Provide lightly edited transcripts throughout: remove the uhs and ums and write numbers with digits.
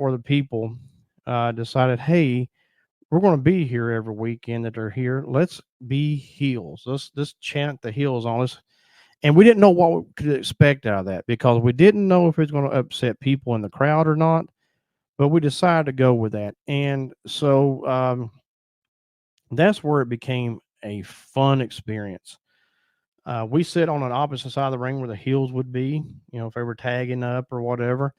for the people decided, hey, we're going to be here every weekend that they're here. Let's be heels. Let's chant the heels on us. And we didn't know what we could expect out of that because we didn't know if it was going to upset people in the crowd or not. But we decided to go with that. And so that's where it became a fun experience. We sit on an opposite side of the ring where the heels would be, if they were tagging up or whatever.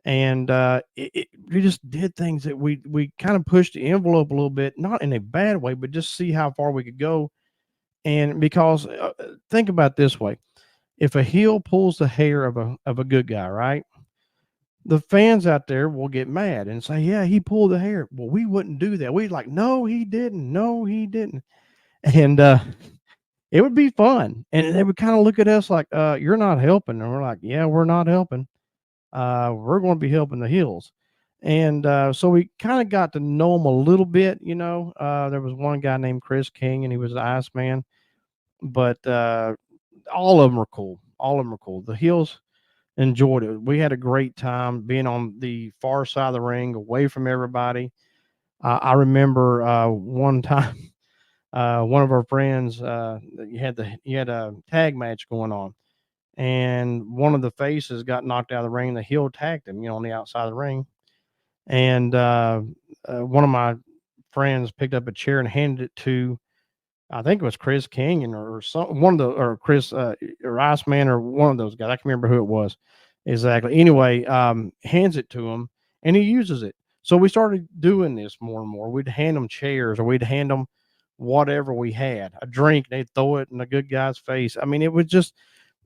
And we just did things that we kind of pushed the envelope a little bit, not in a bad way, but just see how far we could go. And because think about it this way: if a heel pulls the hair of a good guy, right? The fans out there will get mad and say, "Yeah, he pulled the hair." Well, we wouldn't do that. We'd like, "No, he didn't. No, he didn't." And it would be fun, and they would kind of look at us like, "You're not helping," and we're like, "Yeah, we're not helping. We're going to be helping the heels." And so we kind of got to know them a little bit. There was one guy named Chris King, and he was the Iceman. But all of them were cool. All of them were cool. The heels enjoyed it. We had a great time being on the far side of the ring, away from everybody. I remember one time, one of our friends, you had a tag match going on, and one of the faces got knocked out of the ring. The heel tagged him, on the outside of the ring, and one of my friends picked up a chair and handed it to, I think it was Chris King or some one of the or Chris or Iceman or one of those guys. I can't remember who it was exactly. Anyway, hands it to him and he uses it. So we started doing this more and more. We'd hand them chairs or we'd hand them whatever we had, a drink. They'd throw it in the good guy's face. I mean, it was just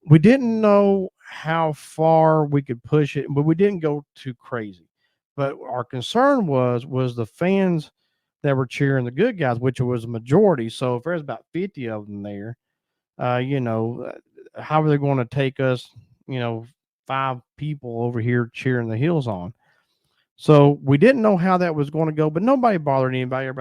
we didn't know how far we could push it, but we didn't go too crazy. But our concern was the fans that were cheering the good guys, which was a majority. So if there's about 50 of them there, how are they going to take us, five people over here cheering the heels on? So we didn't know how that was going to go, but nobody bothered anybody. Everybody